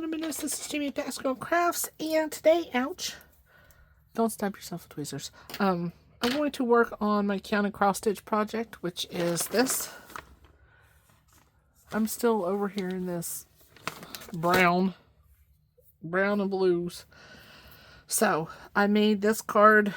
Cinnamons. This is Jamie at Girl Crafts, and today, ouch, don't stab yourself with tweezers. I'm going to work on my counter cross stitch project, which is this. I'm still over here in this brown and blues. So I made this card.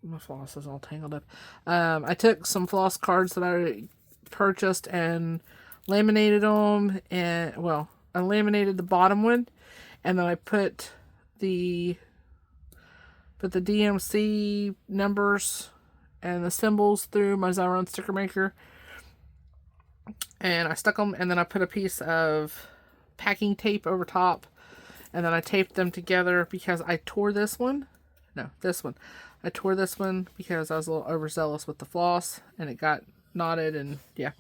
My floss is all tangled up. I took some floss cards that I purchased and laminated them, and well, I laminated the bottom one, and then I put the DMC numbers and the symbols through my Xyron sticker maker, and I stuck them, and then I put a piece of packing tape over top, and then I taped them together because I tore this one. No, this one. I tore this one because I was a little overzealous with the floss, and it got knotted, and yeah.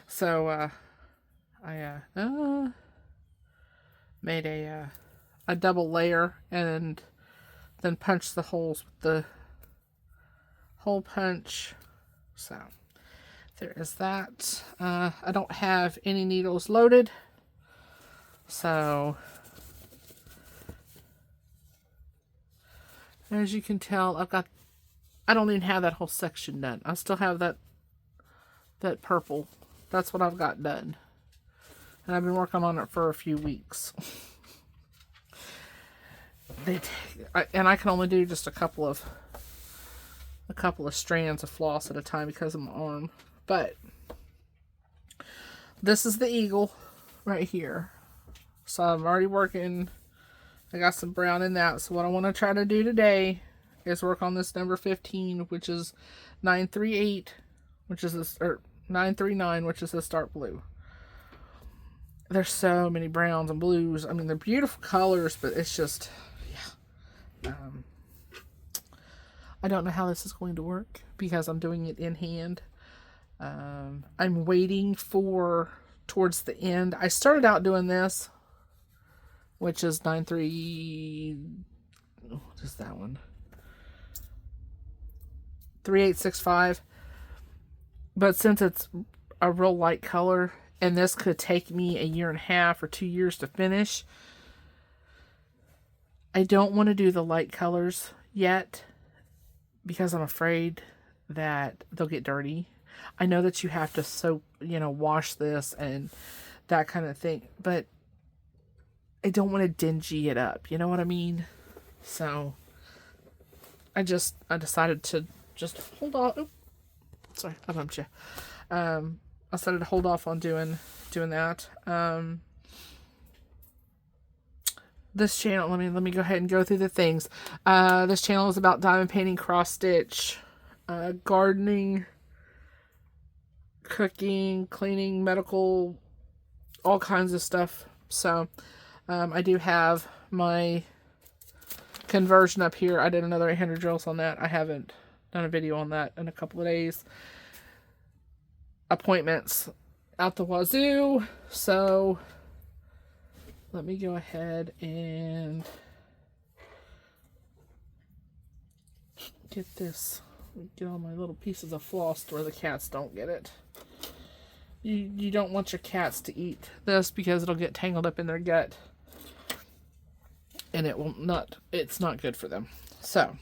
So, I made a double layer, and then punched the holes with the hole punch. So, there is that. I don't have any needles loaded, so as you can tell, I don't even have that whole section done. I still have that purple. That's what I've got done. And I've been working on it for a few weeks. And I can only do just a couple of strands of floss at a time because of my arm. But this is the eagle right here. So I'm already working. I got some brown in that. So what I want to try to do today is work on this number 15, which is 938, which is this, or 939, which is this dark blue. There's so many browns and blues. I mean, they're beautiful colors, but it's just, yeah. I don't know how this is going to work because I'm doing it in hand. I'm waiting for towards the end. I started out doing this, which is 93. What is that one? 3865. But since it's a real light color, and this could take me a year and a half or 2 years to finish, I don't want to do the light colors yet because I'm afraid that they'll get dirty. I know that you have to soap, wash this and that kind of thing, but I don't want to dingy it up. You know what I mean? So I decided to just hold off. Oops, sorry, I bumped you. I decided to hold off on doing that. This channel, let me go ahead and go through the things. This channel is about diamond painting, cross stitch, gardening, cooking, cleaning, medical, all kinds of stuff. So I do have my conversion up here. I did another 800 drills on that. I haven't done a video on that in a couple of days. Appointments out the wazoo. So let me go ahead and get this. Get all my little pieces of floss to where the cats don't get it. You don't want your cats to eat this because it'll get tangled up in their gut. And it's not good for them. So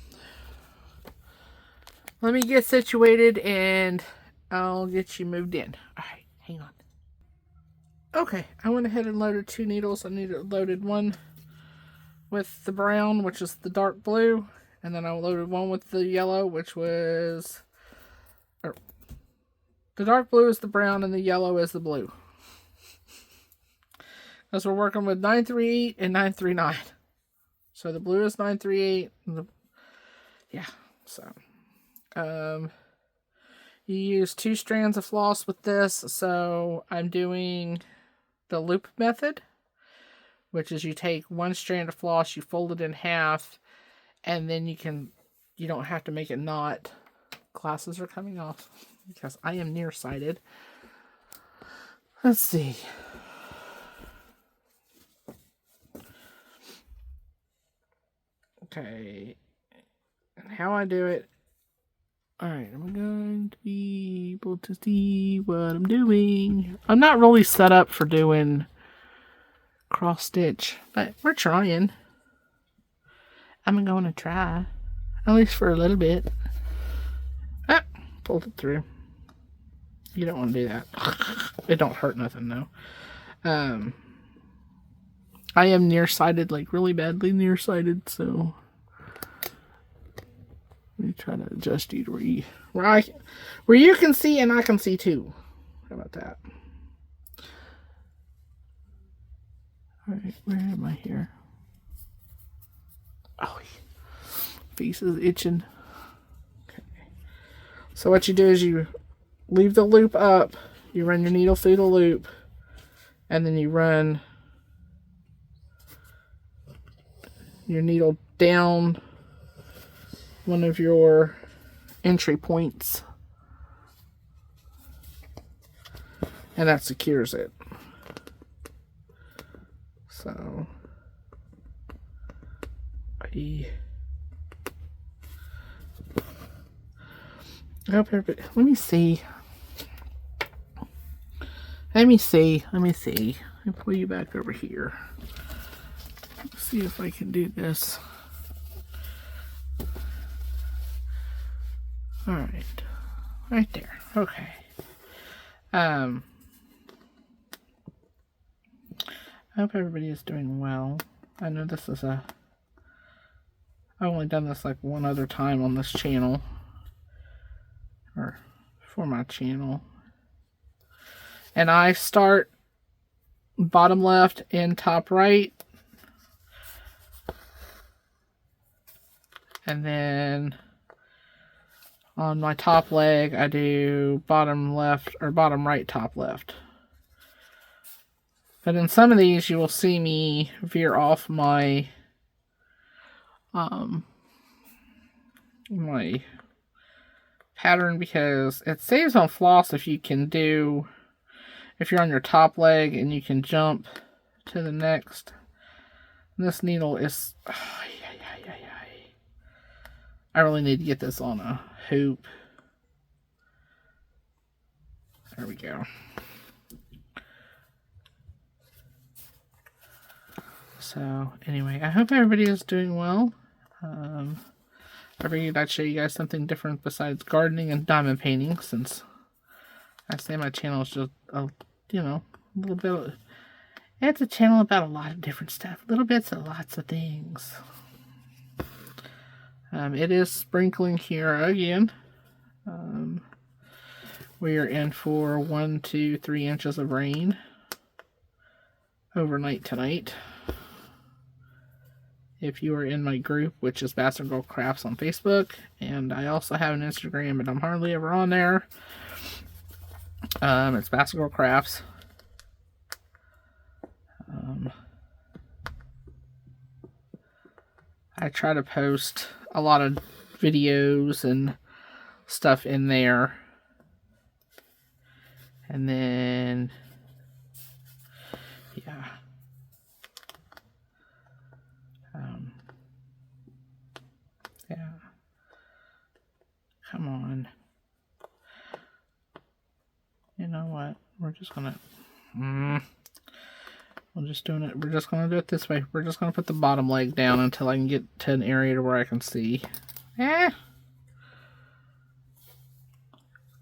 let me get situated and I'll get you moved in. Alright, hang on. Okay, I went ahead and loaded 2 needles. I loaded one with the brown, which is the dark blue, and then I loaded one with the yellow, which was, the dark blue is the brown and the yellow is the blue. Because we're working with 938 and 939. So the blue is 938. Yeah, so you use 2 strands of floss with this. So I'm doing the loop method, which is you take 1 strand of floss, you fold it in half, and then you don't have to make a knot. Glasses are coming off because I am nearsighted. Let's see. Okay. And how I do it Alright, I'm going to be able to see what I'm doing. I'm not really set up for doing cross stitch, but we're trying. I'm going to try, at least for a little bit. Ah, pulled it through. You don't want to do that. It don't hurt nothing though. I am nearsighted, like really badly nearsighted, so let me try to adjust you to where you can see and I can see too. How about that? Alright, where am I here? Oh, face is itching. Okay. So what you do is you leave the loop up, you run your needle through the loop, and then you run your needle down one of your entry points, and that secures it. So I hope everybody, let me see. Let me pull you back over here. Let's see if I can do this. Alright. Right there. Okay. I hope everybody is doing well. I know this is I've only done this like one other time on this channel. Or for my channel. And I start bottom left and top right. And then on my top leg, I do bottom left or bottom right, top left. But in some of these, you will see me veer off my my pattern because it saves on floss if you're on your top leg and you can jump to the next. And this needle is, I really need to get this on a hoop. There we go. So anyway, I hope everybody is doing well. I figured I'd show you guys something different besides gardening and diamond painting, since I say my channel is just a little bit of, it's a channel about a lot of different stuff, little bits of lots of things. It is sprinkling here again. We are in for 1, 2, 3 inches of rain overnight tonight. If you are in my group, which is Bastard Girl Crafts on Facebook, and I also have an Instagram, but I'm hardly ever on there. It's Bastard Girl Crafts. I try to post a lot of videos and stuff in there. And then, yeah. Yeah. Come on. You know what? We're just gonna... We're just doing it. We're just gonna do it this way. We're just gonna put the bottom leg down until I can get to an area to where I can see.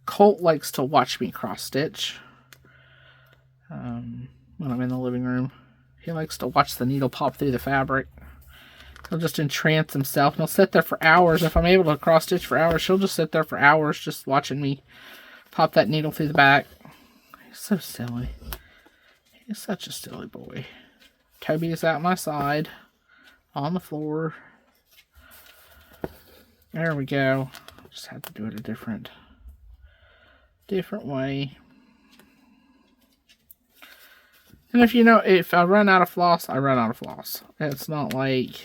Colt likes to watch me cross stitch. When I'm in the living room, he likes to watch the needle pop through the fabric. He'll just entrance himself, and he'll sit there for hours. If I'm able to cross stitch for hours, she'll just sit there for hours just watching me pop that needle through the back. He's so silly. He's such a silly boy. Toby is at my side on the floor. There we go. Just had to do it a different way. And if I run out of floss, I run out of floss. It's not like,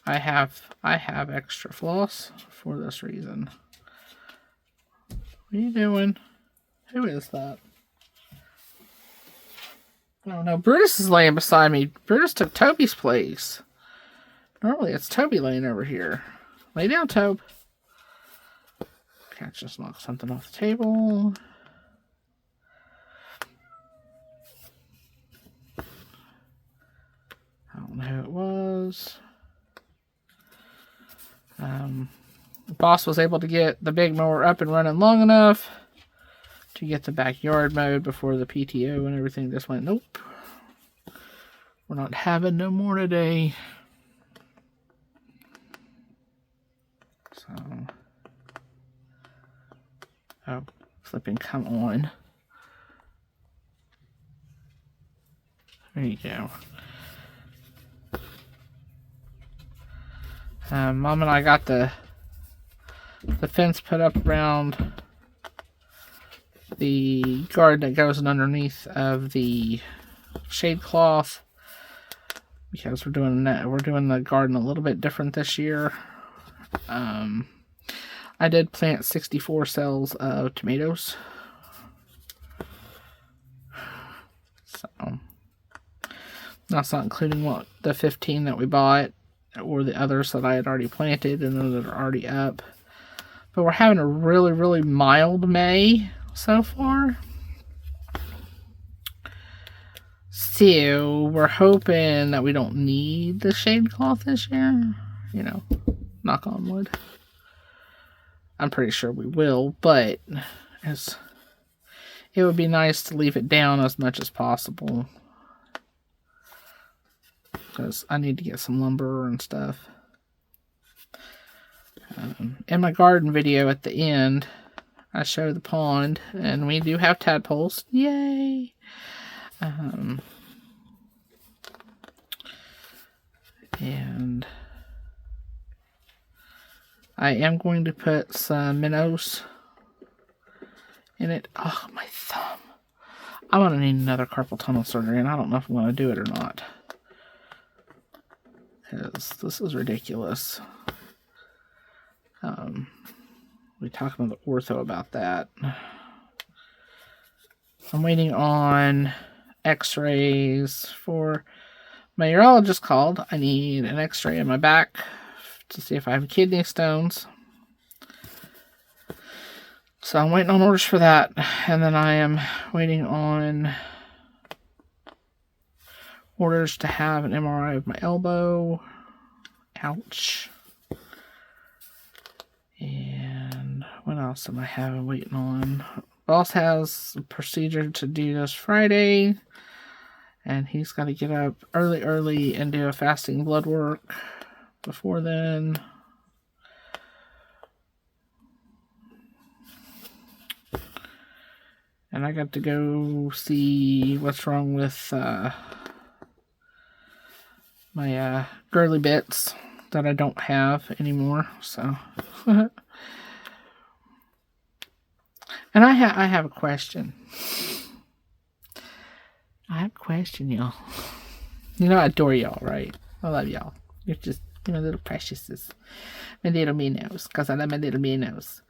I have extra floss for this reason. What are you doing? Who is that? Oh no, Brutus is laying beside me. Brutus took Toby's place. Normally it's Toby laying over here. Lay down, Tobe. Can't just knock something off the table. I don't know who it was. Boss was able to get the big mower up and running long enough to get the backyard mowed before the PTO and everything just went, nope. We're not having no more today. So, oh, flipping, come on. There you go. Mom and I got the fence put up around the garden that goes underneath of the shade cloth because we're doing the garden a little bit different this year. I did plant 64 cells of tomatoes. So that's not including the 15 that we bought or the others that I had already planted and those that are already up. But we're having a really, really mild May so far. So we're hoping that we don't need the shade cloth this year. You know, knock on wood. I'm pretty sure we will, but it would be nice to leave it down as much as possible. Because I need to get some lumber and stuff. In my garden video at the end, I show the pond, and we do have tadpoles. Yay! And I am going to put some minnows in it. Oh, my thumb. I'm going to need another carpal tunnel surgery, and I don't know if I'm going to do it or not. Because this is ridiculous. We talked about the ortho about that. I'm waiting on x-rays for my urologist called. I need an x-ray in my back to see if I have kidney stones. So I'm waiting on orders for that. And then I am waiting on orders to have an MRI of my elbow. Ouch. And what else am I waiting on? Boss has a procedure to do this Friday. And he's got to get up early and do a fasting blood work before then. And I got to go see what's wrong with my girly bits that I don't have anymore. So, and I have a question. I have a question, y'all. You know I adore y'all, right? I love y'all. You're just, my little preciouses. My little minnows, because I love my little minnows.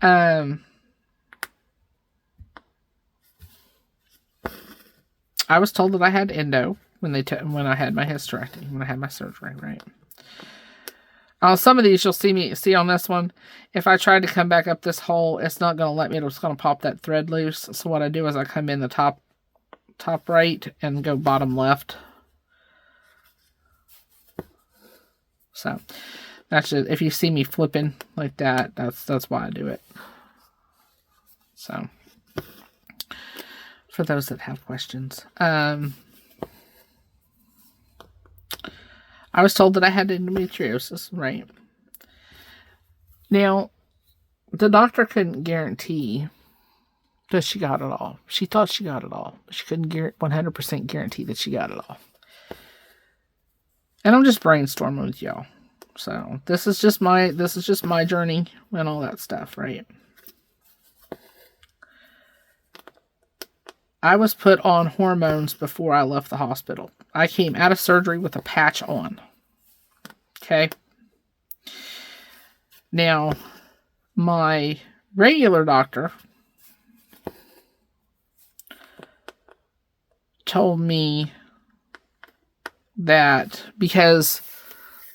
I was told that I had endo when I had my hysterectomy, when I had my surgery, right? Some of these you'll see on this one. If I tried to come back up this hole, it's not going to let me. It's going to pop that thread loose. So what I do is I come in the top right and go bottom left. So that's just, if you see me flipping like that, that's why I do it. So for those that have questions, I was told that I had endometriosis, right? Now, the doctor couldn't guarantee that she got it all. She thought she got it all. She couldn't 100% guarantee that she got it all. And I'm just brainstorming with y'all. So this is just my journey and all that stuff, right? I was put on hormones before I left the hospital. I came out of surgery with a patch on. Okay. Now, my regular doctor told me that because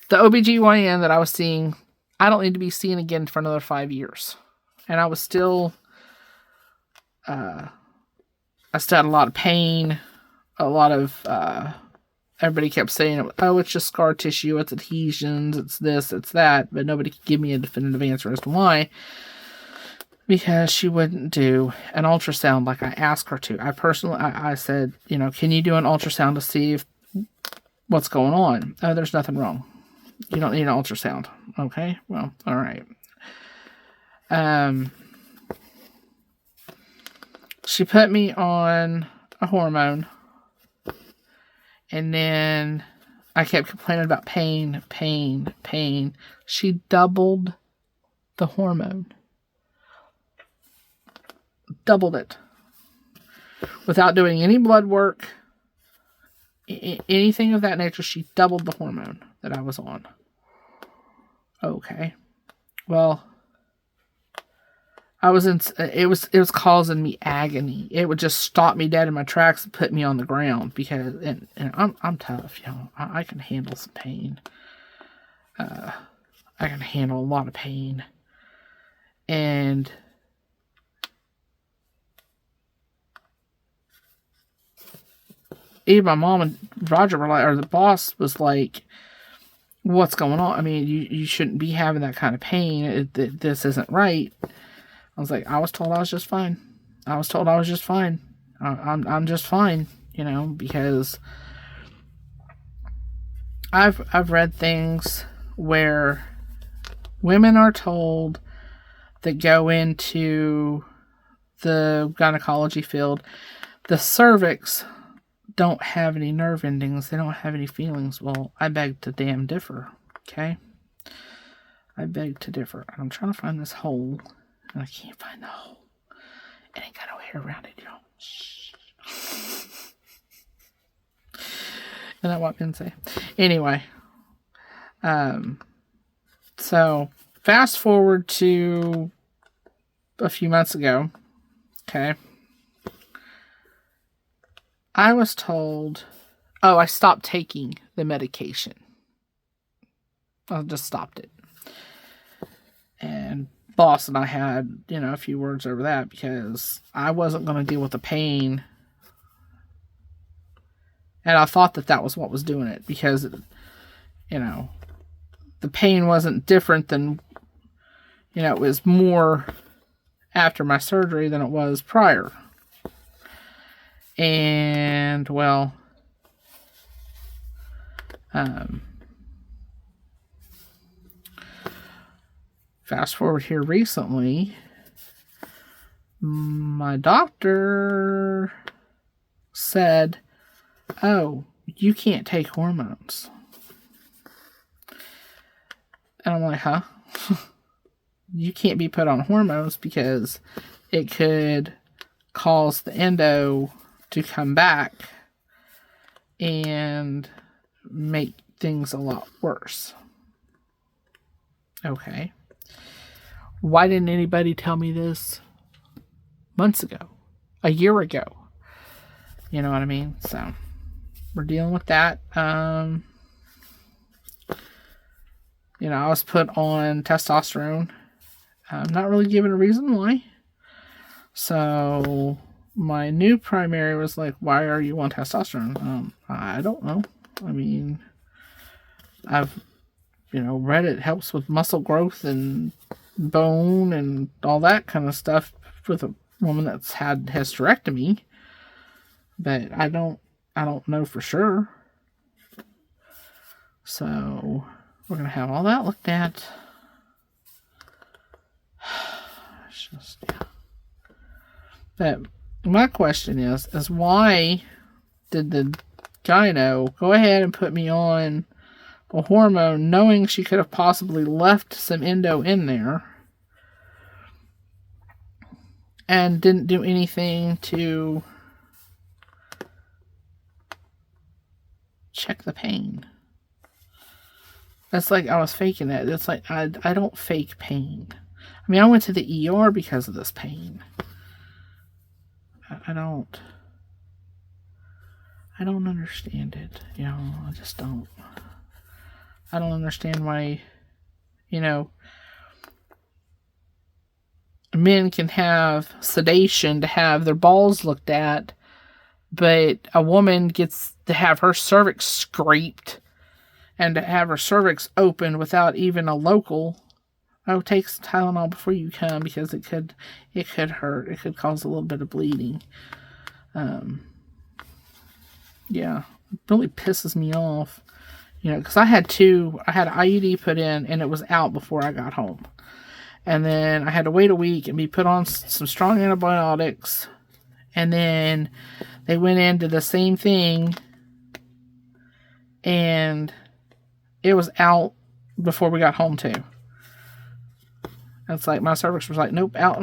the OBGYN that I was seeing I don't need to be seen again for another 5 years. And I was still, I still had a lot of pain, a lot of, everybody kept saying, oh, it's just scar tissue, it's adhesions, it's this, it's that, but nobody could give me a definitive answer as to why. Because she wouldn't do an ultrasound like I asked her to. I said, can you do an ultrasound to see what's going on? Oh, there's nothing wrong. You don't need an ultrasound. Okay, well, all right. She put me on a hormone, and then I kept complaining about pain. She doubled the hormone. Doubled it. Without doing any blood work, anything of that nature, she doubled the hormone that I was on. Okay. Well, it was causing me agony. It would just stop me dead in my tracks and put me on the ground because, and I'm tough, I can handle some pain. I can handle a lot of pain. And even my mom and Roger were like, or the boss was like, what's going on? I mean, you shouldn't be having that kind of pain. This isn't right. I was like, I was told I was just fine. I'm just fine, because I've read things where women are told that go into the gynecology field, the cervix don't have any nerve endings. They don't have any feelings. Well, I beg to damn differ. Okay? I beg to differ. I'm trying to find this hole, and I can't find the hole. It ain't got no hair around it, y'all. Shh. Isn't that what men say? Anyway. So, fast forward to a few months ago. Okay? I was told, I stopped taking the medication. I just stopped it. And boss and I had, a few words over that because I wasn't going to deal with the pain. And I thought that was what was doing it because, the pain wasn't different than, it was more after my surgery than it was prior. And, well, fast forward here recently, my doctor said, oh, you can't take hormones. And I'm like, huh? You can't be put on hormones because it could cause the endo to come back and make things a lot worse. Okay. Why didn't anybody tell me this months ago? A year ago? You know what I mean? So, we're dealing with that. I was put on testosterone. I'm not really given a reason why. So, my new primary was like, why are you on testosterone? I don't know. I mean, I've, read it helps with muscle growth and bone and all that kind of stuff with a woman that's had hysterectomy. But I don't know for sure. So, we're going to have all that looked at. It's just, yeah. But my question is why did the gyno go ahead and put me on a hormone knowing she could have possibly left some endo in there and didn't do anything to check the pain? That's like I was faking it. It's like I don't fake pain. I mean, I went to the ER because of this pain. I don't understand it. I just don't. I don't understand why You know, men can have sedation to have their balls looked at, but a woman gets to have her cervix scraped and to have her cervix opened without even a local. Oh, take some Tylenol before you come because it could hurt. It could cause a little bit of bleeding. Yeah, it really pisses me off. You know, because I had an IUD put in and it was out before I got home. And then I had to wait a week and be put on some strong antibiotics. And then they went into the same thing and it was out before we got home too. It's like my cervix was like, nope, out.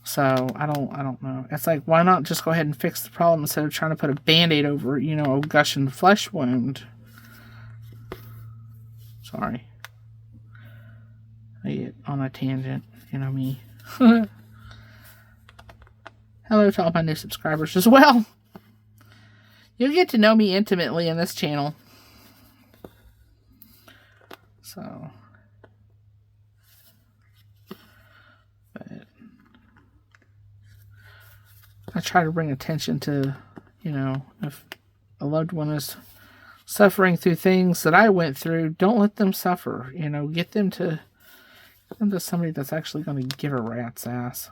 So I don't know. It's like, why not just go ahead and fix the problem instead of trying to put a Band-Aid over, you know, a gushing flesh wound. Sorry. I get on a tangent, you know me. Hello to all my new subscribers as well. You'll get to know me intimately in this channel. So, but I try to bring attention to, you know, if a loved one is suffering through things that I went through, don't let them suffer. You know, get them to somebody that's actually going to give a rat's ass.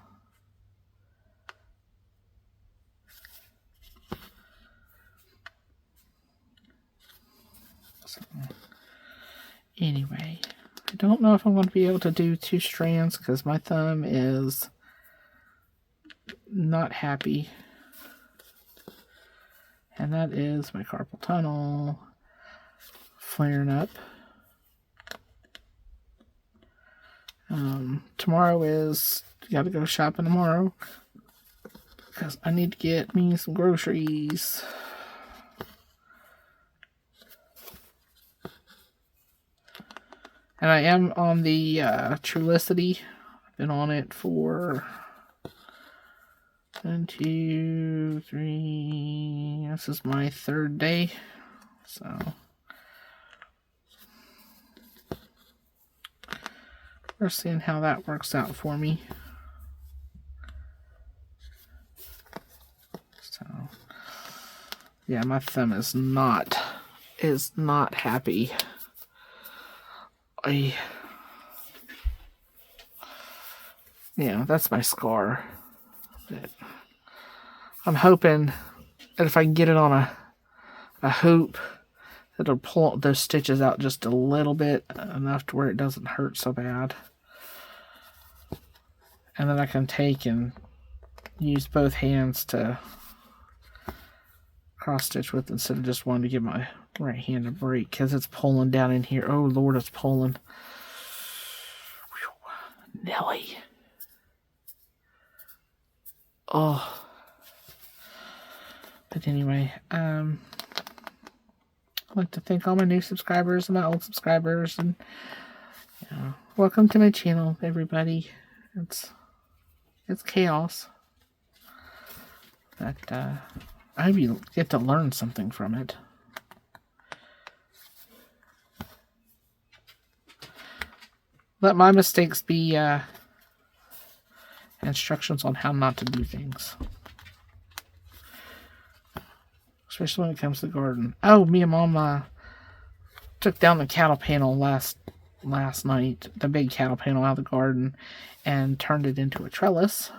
So, anyway, I don't know if I'm going to be able to do 2 strands because my thumb is not happy. And that is my carpal tunnel flaring up. Tomorrow is, got to go shopping tomorrow because I need to get me some groceries. And I am on the Trulicity. I've been on it for 1, 2, 3. This is my 3rd day. So we're seeing how that works out for me. So yeah, my thumb is not happy. Yeah, that's my scar. But I'm hoping that if I can get it on a hoop, it'll pull those stitches out just a little bit, enough to where it doesn't hurt so bad. And then I can take and use both hands to cross stitch with instead of just wanting to give my right hand a break because it's pulling down in here. Oh Lord, it's pulling. Whew. Nelly. Oh. But anyway, I'd like to thank all my new subscribers and my old subscribers, and welcome to my channel, everybody. It's chaos, but I hope you get to learn something from it. Let my mistakes be instructions on how not to do things. Especially when it comes to the garden. Oh, me and Mom took down the cattle panel last night, the big cattle panel out of the garden, and turned it into a trellis.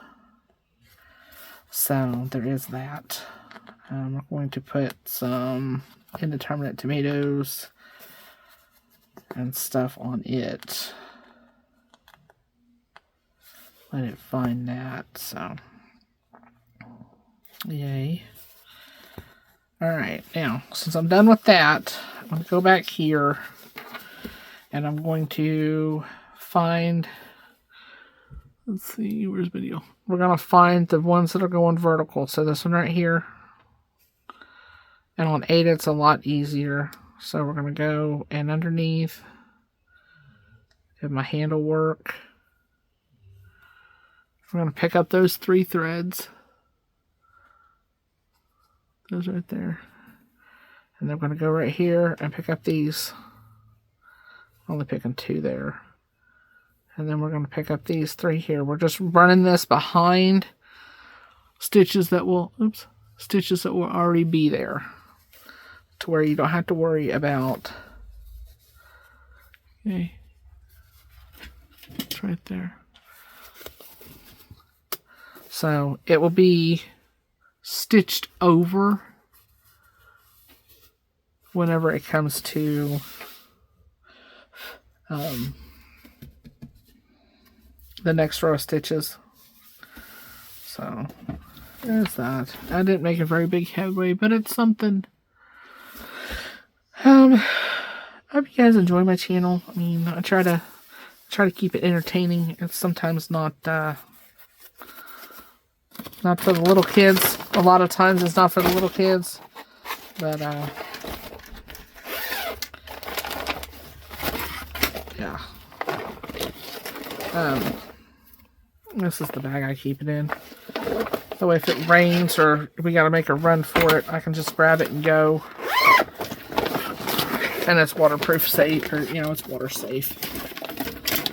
So there is that. I'm going to put some indeterminate tomatoes and stuff on it. Let it find that. So, yay. Alright, now, since I'm done with that, I'm going to go back here and I'm going to find, let's see, where's video? We're going to find the ones that are going vertical. So this one right here. And on 8, it's a lot easier. So we're going to go and underneath, have my handle work. We're going to pick up those 3 threads. Those right there. And then I'm going to go right here and pick up these Only picking 2 there. And then we're going to pick up these 3 here. We're just running this behind stitches that will already be there, to where you don't have to worry about. Okay, it's right there. So it will be stitched over whenever it comes to the next row of stitches. So there's that. I didn't make a very big headway, but it's something. I hope you guys enjoy my channel. I mean, I try to keep it entertaining. It's sometimes not for the little kids. A lot of times it's not for the little kids, but yeah. This is the bag I keep it in. That way if it rains or we gotta make a run for it, I can just grab it and go. And it's waterproof safe, or, it's water safe.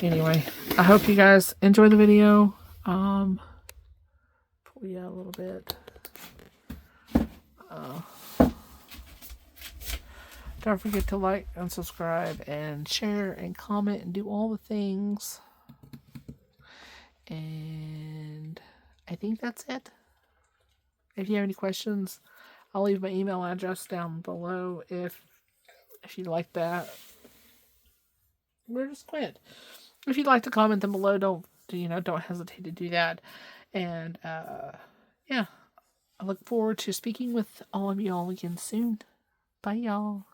Anyway, I hope you guys enjoy the video. Pull you out a little bit. Don't forget to like and subscribe and share and comment and do all the things. And I think that's it. If you have any questions, I'll leave my email address down below if you'd like that. We're just quit. If you'd like to comment them below, don't hesitate to do that. And yeah, I look forward to speaking with all of y'all again soon. Bye, y'all.